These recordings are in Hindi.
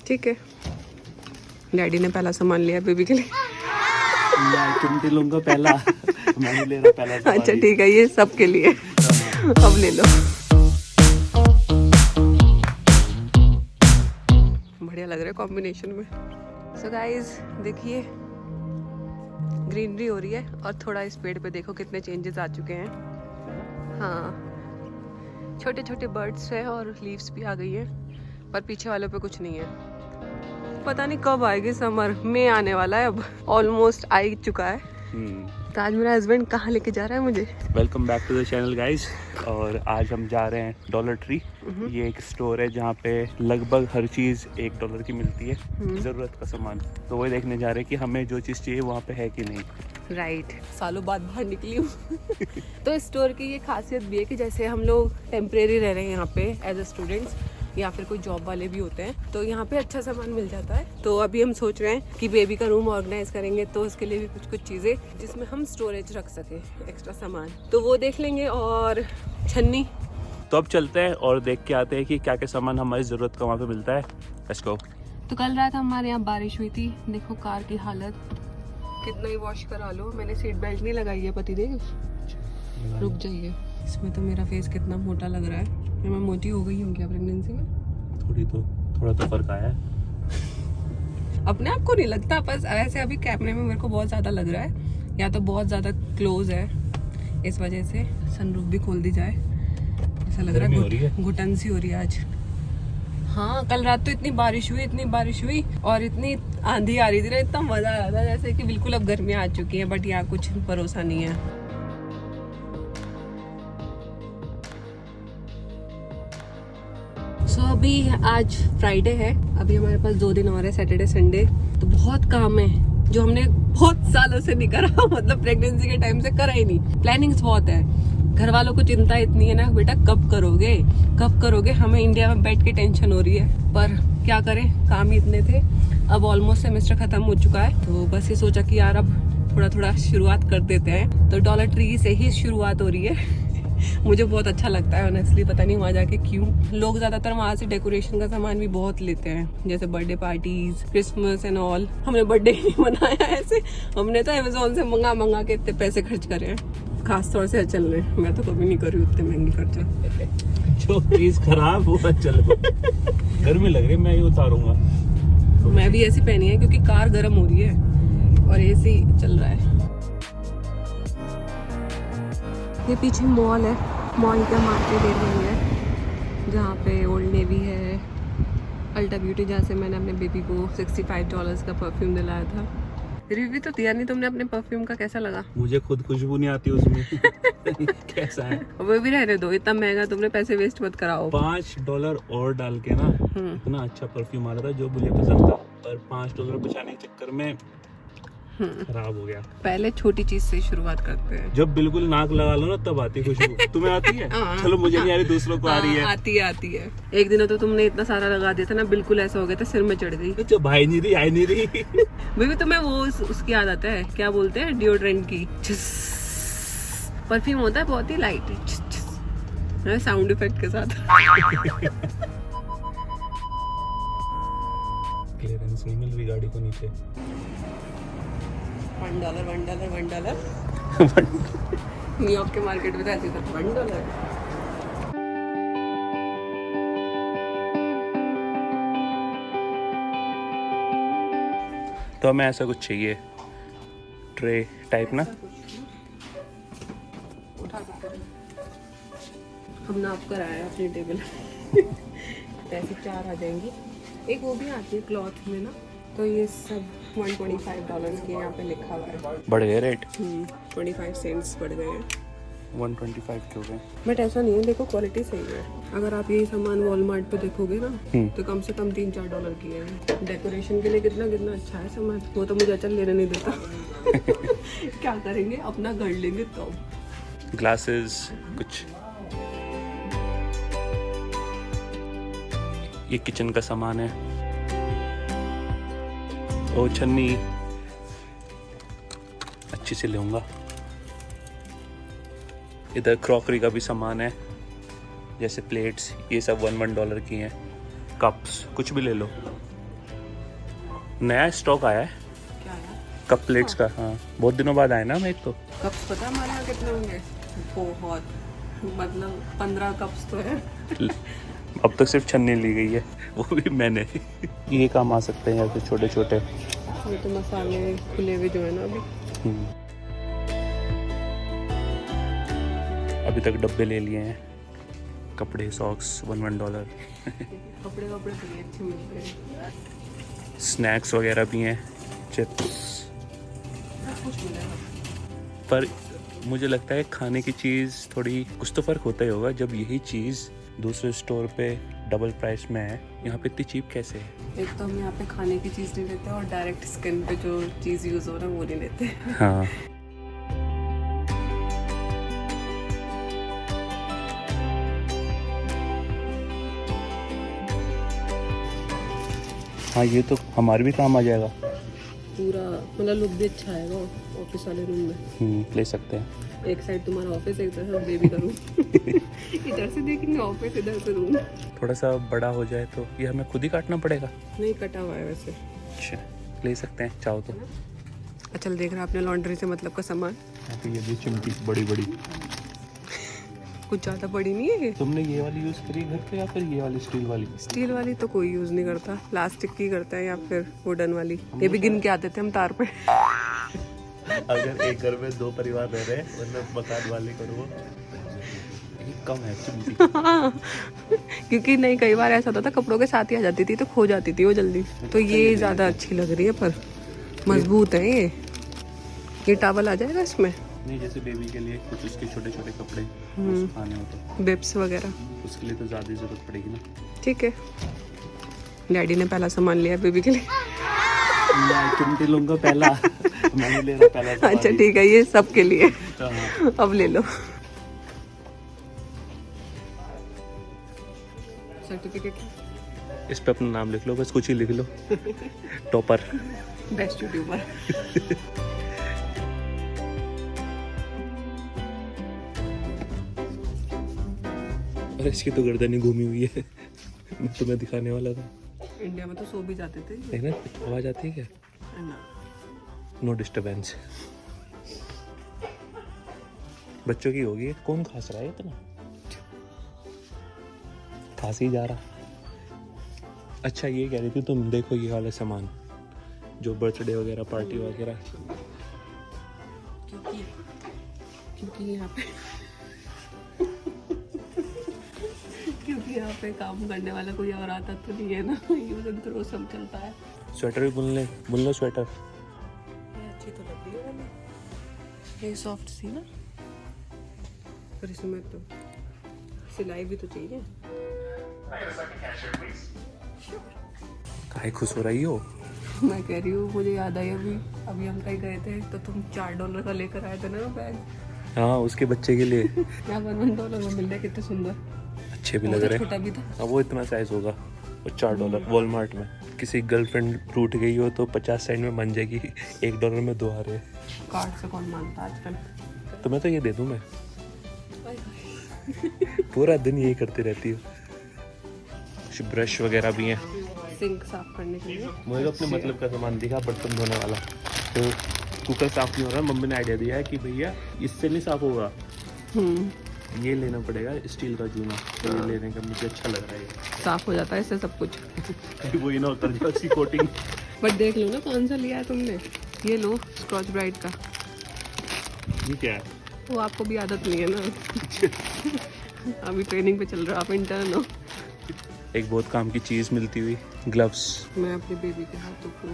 ठीक है, डैडी ने पहला सामान लिया बेबी के लिए। मैं क्यों लूंगा पहला? मैं नहीं ले रहा पहला। अच्छा ठीक है, ये सबके लिए अब ले लो। बढ़िया लग रहा है कॉम्बिनेशन में। सो गाइस देखिए, ग्रीनरी हो रही है और थोड़ा इस पेड़ पे देखो कितने चेंजेस आ चुके हैं। हाँ, छोटे छोटे बर्ड्स हैं और लीव्स भी आ गई हैं, पर पीछे वालों पे कुछ नहीं है। पता नहीं कब आएगी समर, मई आने वाला है, अब ऑलमोस्ट आ ही चुका है। तो आज मेरा हस्बैंड कहाँ लेके जा रहा है मुझे? Welcome back to the channel guys. और आज हम जा रहे हैं डॉलर ट्री। ये एक स्टोर है जहाँ पे लगभग हर चीज़ $1 की मिलती है, ज़रूरत का सामान। तो वही देखने जा रहे हैं कि हमें जो चीज़ चाहिए वहाँ पे है कि नहीं। राइट, सालों बाद बाहर निकली हूँ। तो इस स्टोर की ये खासियत भी है कि जैसे हम लोग टेम्परेरी रह रहे हैं यहाँ पे एज अ स्टूडेंट्स, या फिर कोई जॉब वाले भी होते हैं, तो यहाँ पे अच्छा सामान मिल जाता है। तो अभी हम सोच रहे हैं कि बेबी का रूम ऑर्गेनाइज करेंगे, तो उसके लिए भी कुछ चीज़ें जिसमें हम स्टोरेज रख सके एक्स्ट्रा सामान, तो वो देख लेंगे। और छन्नी। तो अब चलते हैं और देख के आते हैं कि क्या क्या सामान हमारी ज़रूरत का वहाँ पे मिलता है। Let's go. तो कल रात हमारे यहाँ बारिश हुई थी, देखो कार की हालत, कितना ही वॉश करा लो। मैंने सीट बेल्ट नहीं लगाई है, पति देख, रुक जाइए। इसमें तो मेरा फेस कितना मोटा लग रहा है। मैं मोटी हो गई हूँ क्या प्रेगनेंसी में? थोड़ा तो फर्क आया है। अपने आप को नहीं लगता, बस ऐसे अभी कैमरे में मेरे को बहुत ज्यादा लग रहा है, या तो बहुत ज्यादा क्लोज है इस वजह से। सनरूफ भी खोल दी जाए, ऐसा लग रहा है घुटन सी हो रही है आज। हाँ, कल रात तो इतनी बारिश हुई और इतनी आंधी आ रही थी ना, इतना मजा आ रहा था जैसे कि बिल्कुल अब गर्मी आ चुकी है, बट यहाँ कुछ भरोसा नहीं है। सो अभी आज फ्राइडे है, अभी हमारे पास 2 दिन और है, सैटरडे संडे। तो बहुत काम है जो हमने बहुत सालों से नहीं करा, मतलब प्रेगनेंसी के टाइम से करा ही नहीं। प्लानिंग्स बहुत है, घर वालों को चिंता इतनी है ना, बेटा कब करोगे। हमें इंडिया में बैठ के टेंशन हो रही है, पर क्या करें, काम ही इतने थे। अब ऑलमोस्ट सेमेस्टर खत्म हो चुका है, तो बस ये सोचा कि यार अब थोड़ा शुरुआत कर देते हैं। तो डॉलर ट्री से ही शुरुआत हो रही है। मुझे बहुत अच्छा लगता है ऑनेस्टली, पता नहीं वहाँ जाके क्यों। लोग ज्यादातर वहाँ से डेकोरेशन का सामान भी बहुत लेते हैं, जैसे birthday parties, Christmas and all. हमने बर्थडे नहीं मनाया ऐसे, हमने तो अमेज़न से मंगा के इतने पैसे खर्च करे हैं, खास तौर से चल रहे हैं। मैं तो कभी नहीं करी उतने महंगे खर्चा। जो चीज खराब हुआ चल गर्मी लग रही है, मैं ही उतारूंगा। तो मैं भी ऐसी पहनी है क्योंकि कार गर्म हो रही है और एसी चल रहा है। ये पीछे मॉल है, मॉल का मार्केट एरिया है, जहाँ पे ओल्ड नेवी है, अल्टा ब्यूटी, जहाँ से मैंने अपने बेबी को $65 का परफ्यूम दिलाया था। रिव्यू तो दिया नहीं तुमने अपने परफ्यूम का, कैसा लगा? मुझे खुद खुशबू नहीं आती उसमें। कैसा है? वो भी रहने दो, इतना महंगा तुमने पैसे वेस्ट मत कराओ। $5 और डाल के ना इतना अच्छा परफ्यूम आ रहा था जो मुझे पसंद था, पर $5 बचाने के चक्कर में खराब हो गया। पहले छोटी चीज से शुरुआत करते हैं। जब बिल्कुल नाक लगा लो ना तब आती खुशबू। तुम्हें आती है? चलो मुझे नहीं आ रही, दूसरों को आ रही है। आती है। एक दिन तो तुमने इतना सारा लगा दिया था ना, बिल्कुल ऐसा हो गया था, सिर में चढ़ गई। जो भाई नहीं रही, आई नहीं रही। बेबी तुम्हें वो उसकी आदत है, क्या बोलते हैं, डिओड्रेंट की। परफ्यूम होता है बहुत ही लाइट, साउंड इफेक्ट के साथ। क्लियरेंस नहीं मिल रही गाड़ी को नीचे। $1 न्यूयॉर्क के मार्केट में ऐसे था, $1। तो हमें ऐसा कुछ चाहिए, ट्रे टाइप ना। हम नाप कर आए अपनी टेबल। ऐसे 4 आ जाएंगी। एक वो भी आती है क्लॉथ में ना, तो ये सब $125 के यहाँ पे लिखा हुआ है। बढ़ गए रेट? 25 सेंट्स बढ़ गए हैं। 125 के हो गए। बट ऐसा नहीं है, देखो क्वालिटी सही है। अगर आप यही सामान वॉलमार्ट पे देखोगे ना, तो कम से कम $3-4 की है। डेकोरेशन के लिए कितना अच्छा है सामान। वो तो मुझे अचल लेने नहीं देता। क्या करेंगे, अपना घर लेंगे तो। ग्लासेस कुछ, ये किचन का सामान है। ओ छन्नी अच्छी से लूँगा। इधर क्रॉकरी का भी सामान है, जैसे प्लेट्स, ये सब $1 की हैं। कप्स कुछ भी ले लो, नया स्टॉक आया है क्या है? कप प्लेट्स का। हाँ बहुत दिनों बाद आया ना हमें एक तो। कप्स पता है हमारे यहाँ कितने होंगे? बहुत, मतलब 15 कप्स तो है। अब तक सिर्फ छन्नी ली गई है, वो भी मैंने। ये काम आ सकते हैं ऐसे छोटे छोटे। ये तो मसाले खुले हुए जो है ना अभी। अभी तक डब्बे ले लिए हैं, कपड़े सॉक्स $1 कपड़े तो ये अच्छे मिलते हैं। स्नैक्स वगैरह भी हैं, चिप्स। सब कुछ मिलेगा। पर मुझे लगता है खाने की चीज़ थोड़ी कुछ तो फ़र्क होता ही होगा जब यही चीज़ दूसरे स्टोर पे डबल प्राइस में है। यहाँ पे इतनी चीप कैसे है? एक तो हम यहाँ पे खाने की चीज़ नहीं लेते और डायरेक्ट स्किन पे जो चीज़ यूज़ हो रहा है वो नहीं लेते। हाँ हाँ ये तो हमारे भी काम आ जाएगा। पूरा मतलब लुक भी अच्छा आएगा ऑफिस वाले रूम में। ले सकते हैं। एक साइड तुम्हारा ऑफिस, एक तरफ बेबी का रूम। इधर से देखेंगे ऑफिस, इधर से रूम। थोड़ा सा बड़ा हो जाए तो ये हमें खुद ही काटना पड़ेगा। नहीं कटा हुआ है वैसे। अच्छा ले सकते हैं चाहो तो। चल देख रहा अपने लॉन्ड्री से मतलब का सामान। यहाँ पे ये भी चिमटी बड़ी बड़ी। कुछ ज़्यादा बड़ी नहीं है ये। तुमने ये वाली यूज़ करी घर पे या फिर ये वाली स्टील वाली? स्टील वाली तो कोई यूज़ नहीं करता, प्लास्टिक की करता है या फिर वुडन वाली। ये भी गिन के आते थे हम तार पे। अगर एक घर में 2 परिवार रह रहे हैं मतलब मकान वाले करो कम है चिमटी। क्योंकि नहीं कई बार ऐसा होता था कपड़ों के साथ ही आ जाती थी तो खो जाती थी वो जल्दी। तो ये ज़्यादा अच्छी लग रही है, पर मजबूत है ये टॉवल आ जाएगा इसमें। नहीं जैसे बेबी के लिए कुछ उसके छोटे छोटे कपड़े सुखाने होते, बिप्स वगैरह, उसके लिए तो ज़्यादा ज़रूरत पड़ेगी ना। ठीक है, डैडी ने पहला सामान लिया बेबी के लिए। मैं चिमटी लूंगा पहला। मैंने ले रहा पहला। अच्छा ठीक है, ये सबके लिए। अब ले लो सर्टिफिकेट। इस पे अपना नाम लिख लो, बस कुछ ही लिख लो। Topper, best YouTuber. अरे इसकी तो गर्दन ही घूमी हुई है। मैं तुम्हें दिखाने वाला था। इंडिया में तो सो भी जाते थे। देख ना आवाज आती है क्या? ना। No disturbance. बच्चों की होगी। कौन खांस रहा है इतना? खांस ही जा रहा। अच्छा ये कह रही थी तुम, देखो ये वाला सामान जो बर्थडे वगैरह पार्टी वगैरह। क्योंकि यहाँ पे क्योंकि यहाँ पे काम करने वाला कोई और आता तो नहीं है ना। यूज एंड थ्रो सब चलता है। स्वेटर भी बुन लो स्वेटर। ये अच्छी तो लग रही है ना, ये सॉफ्ट सी ना, पर इसमें तो सिलाई भी तो चाहिए। काहे खुश हो रही हो? मैं कह रही हूँ मुझे याद आई अभी हम कहीं गए थे तो तुम $4 का लेकर आए थे ना बैग। हाँ उसके बच्चे के लिए। क्या $1 में मिल रहा है, कितने सुंदर अच्छे भी लग रहे हैं। छोटा भी था। अब वो इतना साइज होगा और $4 वॉलमार्ट में। किसी गर्लफ्रेंड टूट गई हो तो 50 सेंट में बन जाएगी, $1 में 2 आ रहे। कार्ड से कौन मानता आजकल। तुम्हें तो ये दे दूं मैं। पूरा दिन यही करती रहती हो। ब्रश वगैरह भी हैं, सिंक साफ करने के लिए। मुझे तो अपने मतलब का सामान दिखा, बर्तन धोने वाला। तो कुकर साफ नहीं हो रहा, मम्मी ने आइडिया दिया है कि भैया इससे नहीं साफ होगा, ये लेना पड़ेगा स्टील का जूना। तो ये लेने का मुझे अच्छा लग रहा है। साफ हो जाता है इससे सब कुछ। वही ना उतर जाए उसकी कोटिंग। बट देख लो ना कौन सा लिया है तुमने। ये लो स्कॉच ब्राइट का। ये क्या है? वो आपको भी आदत नहीं है ना। अभी ट्रेनिंग पे चल रहा, आप इंटर्न हो। एक बहुत काम की चीज़ मिलती हुई, ग्लव्स। मैं अपने बेबी के हाथों को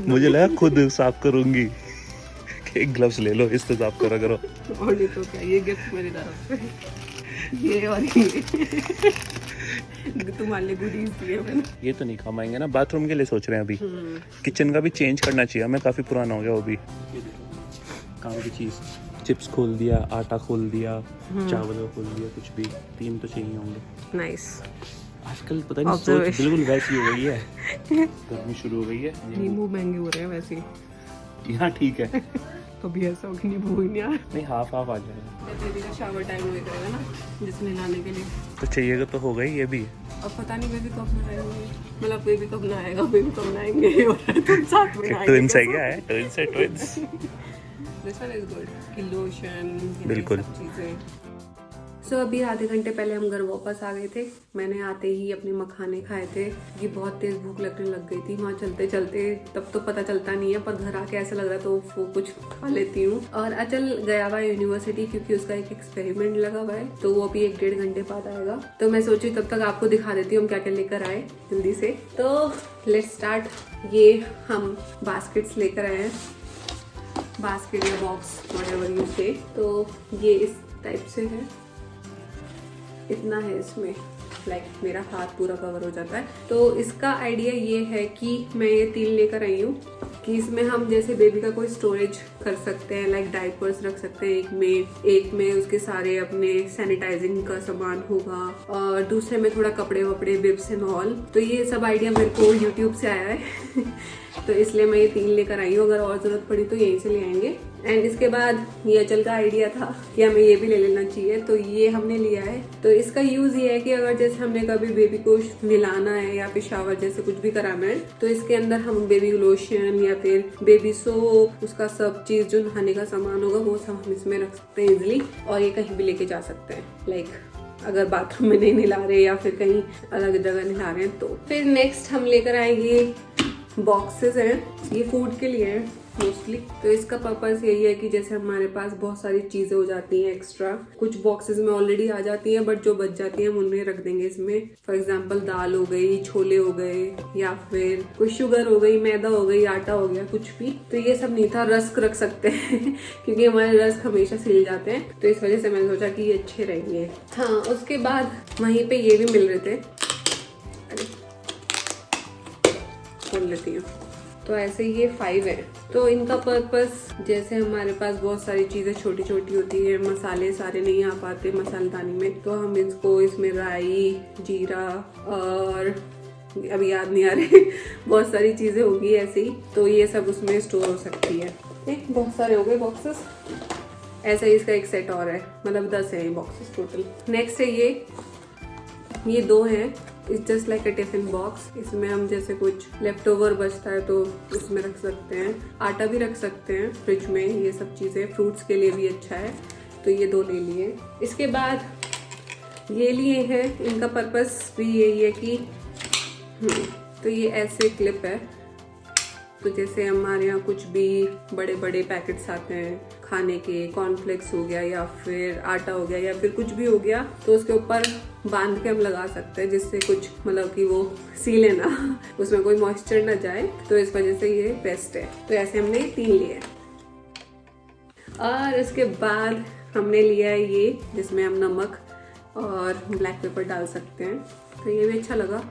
मुझे लगा खुद साफ करूंगी। एक ग्लव्स ले लो, इससे साफ करा करो। और नहीं तो क्या, ये गिफ्ट मेरी तरफ से। ये और ये तुम्हारे लिए गुडीज दिए मैंने। ये तो नहीं काम आएंगे ना, बाथरूम के लिए सोच रहे हैं अभी। किचन का भी चेंज करना चाहिए, हमें काफ़ी पुराना हो गया वो भी। काम की चीज़, चिप्स खोल दिया, आटा खोल दिया, चावल खोल दिया, कुछ भी 3 तो चाहिए होंगे। नाइस। आजकल पता नहीं सोच बिल्कुल वैसी हो गई है। गर्मी शुरू हो गई है, नींबू महंगे हो रहे हैं वैसे ही। यहाँ ठीक है। तो भी ऐसा हो कि नींबू ही नहीं आ रहा। नहीं हाफ आ जाएगा। बेबी का शावर टाइम हो गया ना, जिसमें नहाने के लिए तो चाहिएगा तो होगा ही ये भी। अब पता नहीं बेबी कब नहाएंगे, मतलब बेबी कब नहाएगा, बेबी कब नहाएंगे और तुम साथ में नहाएंगे। ट्विंस है क्या है? ट्विंस है twins. This one is good कि लोशन बिल्कुल। सब चीजें। सो अभी आधे घंटे पहले हम घर वापस आ गए थे। मैंने आते ही अपने मखाने खाए थे कि बहुत तेज भूख लगने लग गई थी वहाँ चलते चलते। तब तो पता चलता नहीं है, पर घर आके ऐसा लग रहा तो वो कुछ खा लेती हूँ। और अचल गया हुआ यूनिवर्सिटी क्योंकि उसका एक एक्सपेरिमेंट लगा हुआ है, तो वो अभी 1-1.5 घंटे बाद आएगा। तो मैं सोची तब तक आपको दिखा देती हूँ हम क्या क्या लेकर आए जल्दी से। तो लेट्स स्टार्ट। ये हम बास्केट्स लेकर आए हैं, बास्केट या बॉक्स व्हाटएवर यू से। तो ये इस टाइप से है, इतना है इसमें, लाइक मेरा हाथ पूरा कवर हो जाता है। तो इसका आइडिया ये है कि मैं ये 3 लेकर आई हूँ कि इसमें हम जैसे बेबी का कोई स्टोरेज कर सकते हैं, लाइक डायपर्स रख सकते हैं एक में उसके सारे अपने सैनिटाइजिंग का सामान होगा, और दूसरे में थोड़ा कपड़े वपड़े, बिब्स एंड ऑल। तो ये सब आइडिया मेरे को यूट्यूब से आया है तो इसलिए मैं ये 3 लेकर आई हूँ। अगर और जरूरत पड़ी तो यहीं से ले आएंगे। एंड इसके बाद ये अचल का आइडिया था कि हमें ये भी ले लेना चाहिए, तो ये हमने लिया है। तो इसका यूज ये है कि अगर जैसे हमने कभी बेबी को नहलाना है या फिर शावर जैसे कुछ भी कराना है, तो इसके अंदर हम बेबी लोशन या फिर बेबी सोप, उसका सब चीज जो नहाने का सामान होगा वो सब हम इसमें रख सकते हैं इजिली, और ये कहीं भी लेके जा सकते हैं। लाइक अगर बाथरूम में नहीं नहला रहे या फिर कहीं अलग जगह नहला रहे हैं तो। फिर नेक्स्ट हम लेकर आएंगे बॉक्सेस हैं, ये फूड के लिए है मोस्टली। तो इसका पर्पस यही है कि जैसे हमारे पास बहुत सारी चीजें हो जाती हैं एक्स्ट्रा, कुछ बॉक्सेस में ऑलरेडी आ जाती हैं, बट जो बच जाती हैं हम उन्हें रख देंगे इसमें। फॉर एग्जांपल दाल हो गई, छोले हो गए, या फिर कोई शुगर हो गई, मैदा हो गई, आटा हो गया, कुछ भी। तो ये सब नहीं था। रस्क रख सकते हैं क्योंकि हमारे रस्क हमेशा सिल जाते हैं, तो इस वजह से मैंने सोचा कि ये अच्छे रहेंगे। हाँ, उसके बाद वहीं पे ये भी मिल रहे थे, खोल लेती हूँ। तो ऐसे ये 5 है। तो इनका पर्पस, जैसे हमारे पास बहुत सारी चीजें छोटी छोटी होती है, मसाले सारे नहीं आ पाते मसालेदानी में, तो हम इसको इसमें राई, जीरा और अभी याद नहीं आ रहे बहुत सारी चीजें होगी ऐसी, तो ये सब उसमें स्टोर हो सकती है। बहुत सारे हो गए बॉक्सेस। ऐसा ही इसका एक सेट और है, मतलब 10 है ये बॉक्सेस टोटल। नेक्स्ट है ये 2 हैं। It's just like a tiffin box. इसमें हम जैसे कुछ लेफ्ट ओवर बचता है तो उसमें रख सकते हैं, आटा भी रख सकते हैं फ्रिज में, ये सब चीज़ें फ्रूट्स के लिए भी अच्छा है। तो ये 2 ले लिए। इसके बाद ये लिए हैं, इनका पर्पस भी यही है कि तो ये ऐसे क्लिप है, तो जैसे हमारे यहाँ कुछ भी बड़े बड़े पैकेट्स आते हैं खाने के, कॉर्नफ्लेक्स हो गया या फिर आटा हो गया या फिर कुछ भी हो गया, तो उसके ऊपर बांध के हम लगा सकते हैं, जिससे कुछ मतलब कि वो सीले ना, उसमें कोई मॉइस्चर ना जाए। तो इस वजह से ये बेस्ट है। तो ऐसे हमने 3 लिए। और इसके बाद हमने लिया है ये, जिसमें हम नमक और ब्लैक पेपर डाल सकते हैं, तो ये भी अच्छा लगा।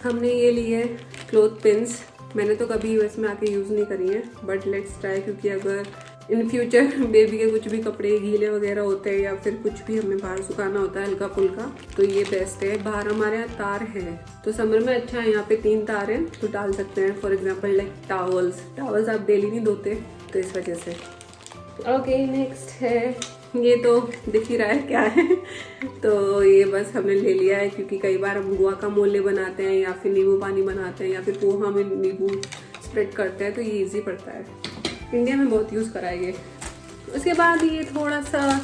हमने ये लिए क्लोथ पिन्स। मैंने तो कभी यूएस में आके यूज़ नहीं करी है, बट लेट्स ट्राई, क्योंकि अगर इन फ्यूचर बेबी के कुछ भी कपड़े गीले वगैरह होते हैं या फिर कुछ भी हमें बाहर सुखाना होता है हल्का फुल्का, तो ये बेस्ट है। बाहर हमारे यहाँ तार है, तो समर में अच्छा है। यहाँ पे 3 तार हैं, तो डाल सकते हैं। फॉर एग्जाम्पल लाइक टावल्स आप डेली नहीं धोते, तो इस वजह से। ओके, नेक्स्ट है, ये तो दिख ही रहा है क्या है तो ये बस हमने ले लिया है, क्योंकि कई बार हम गुआकामोले बनाते हैं या फिर नींबू पानी बनाते हैं या फिर पोहा में नींबू स्प्रेड करते हैं, तो ये इजी पड़ता है। इंडिया में बहुत यूज़ करा है ये। उसके बाद ये थोड़ा सा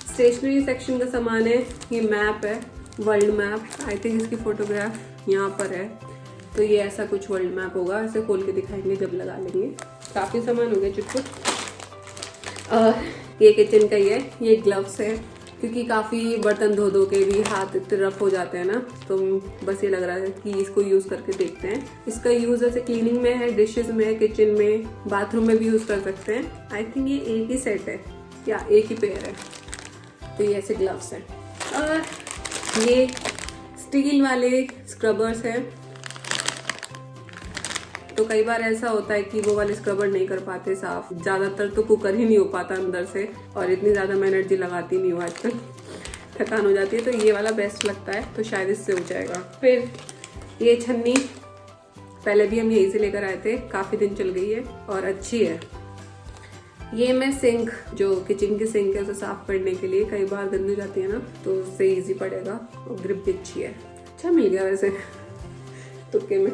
स्टेशनरी सेक्शन का सामान है। ये मैप है, वर्ल्ड मैप। आई थिंक इसकी फोटोग्राफ यहाँ पर है, तो ये ऐसा कुछ वर्ल्ड मैप होगा। इसे खोल के दिखाएंगे जब लगा लेंगे। काफ़ी सामान हो गया चुटपुट। ये किचन का ही है। ये ग्लव्स है, क्योंकि काफ़ी बर्तन धो धो के भी हाथ इतने रफ हो जाते हैं ना, तो बस ये लग रहा है कि इसको यूज़ करके देखते हैं। इसका यूज़ ऐसे क्लीनिंग में है, डिशेस में, किचन में, बाथरूम में भी यूज़ कर सकते हैं। आई थिंक ये एक ही सेट है या एक ही पेयर है। तो ये ऐसे ग्लव्स हैं। और ये स्टील वाले स्क्रबर्स हैं। तो कई बार ऐसा होता है कि वो वाले स्क्रबर नहीं कर पाते साफ, ज्यादातर तो कुकर ही नहीं हो पाता अंदर से, और इतनी ज्यादा मैं एनर्जी लगाती नहीं हूँ आजकल, थकान हो जाती है। तो ये वाला बेस्ट लगता है, तो शायद इससे हो जाएगा। फिर ये छन्नी पहले भी हम यहीं से लेकर आए थे, काफी दिन चल गई है और अच्छी है। ये मैं सिंक, जो किचन की सिंक है, उसे साफ करने के लिए, कई बार गंदी जाती है ना, तो उससे इजी पड़ेगा और ग्रिप भी अच्छी है। अच्छा मिल गया वैसे तुक्के में।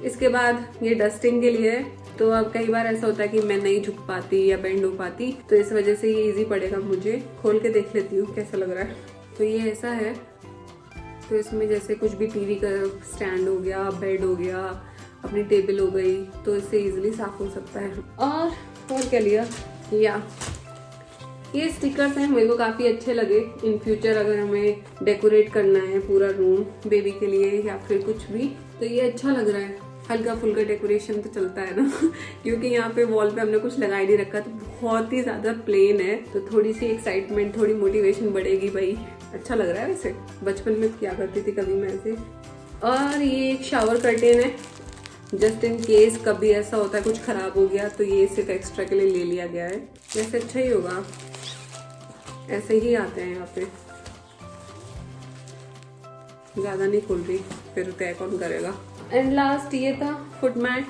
इसके बाद ये डस्टिंग के लिए है। तो अब कई बार ऐसा होता है कि मैं नहीं झुक पाती या बेंड हो पाती, तो इस वजह से ये इजी पड़ेगा मुझे। खोल के देख लेती हूँ कैसा लग रहा है। तो ये ऐसा है, तो इसमें जैसे कुछ भी टीवी का स्टैंड हो गया, बेड हो गया, अपनी टेबल हो गई, तो इससे इजीली साफ हो सकता है। और क्या लिया, या ये स्टिकर्स हैं, मेरे को काफ़ी अच्छे लगे। इन फ्यूचर अगर हमें डेकोरेट करना है पूरा रूम बेबी के लिए या फिर कुछ भी, तो ये अच्छा लग रहा है। हल्का फुल्का डेकोरेशन तो चलता है ना क्योंकि यहाँ पे वॉल पे हमने कुछ लगा ही नहीं रखा, तो बहुत ही ज़्यादा प्लेन है, तो थोड़ी सी एक्साइटमेंट, थोड़ी मोटिवेशन बढ़ेगी भाई। अच्छा लग रहा है वैसे। बचपन में क्या करती थी कभी मैं ऐसे। और ये एक शावर कर्टेन है, जस्ट इन केस कभी ऐसा होता है कुछ खराब हो गया, तो ये सिर्फ एक्स्ट्रा के लिए ले लिया गया है। वैसे अच्छा ही होगा, ऐसे ही आते हैं यहाँ पे। ज़्यादा नहीं खोल रही, फिर तय कौन करेगा। एंड लास्ट ये था फुट मैट,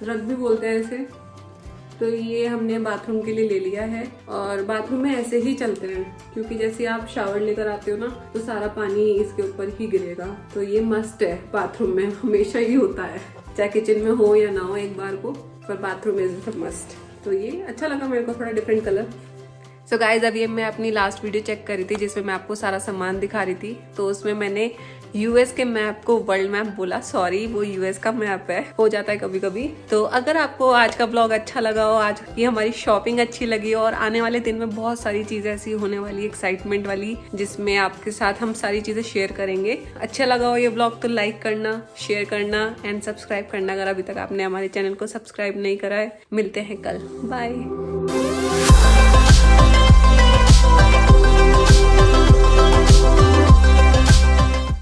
रग भी बोलते हैं ऐसे। तो ये हमने बाथरूम के लिए ले लिया है, और बाथरूम में ऐसे ही चलते हैं क्योंकि जैसे आप शावर लेकर आते हो ना, तो सारा पानी इसके ऊपर ही गिरेगा। तो ये मस्ट है, बाथरूम में हमेशा ही होता है, चाहे किचन में हो या ना हो एक बार को, पर बाथरूम इज द मस्ट। तो ये अच्छा लगा मेरे को, थोड़ा डिफरेंट कलर। सो गाइज, अब ये मैं अपनी लास्ट वीडियो चेक कर रही थी जिसमें मैं आपको सारा सामान दिखा रही थी। तो उसमें मैंने यूएस के मैप को वर्ल्ड मैप बोला, सॉरी वो यूएस का मैप है, हो जाता है कभी कभी। तो अगर आपको आज का ब्लॉग अच्छा लगा हो, आज की हमारी शॉपिंग अच्छी लगी हो, और आने वाले दिन में बहुत सारी चीजें ऐसी होने वाली, एक्साइटमेंट वाली, जिसमें आपके साथ हम सारी चीजें शेयर करेंगे। अच्छा लगा हो ये ब्लॉग तो लाइक करना, शेयर करना एंड सब्सक्राइब करना अगर अभी तक आपने हमारे चैनल को सब्सक्राइब नहीं करा है। मिलते हैं कल, बाय।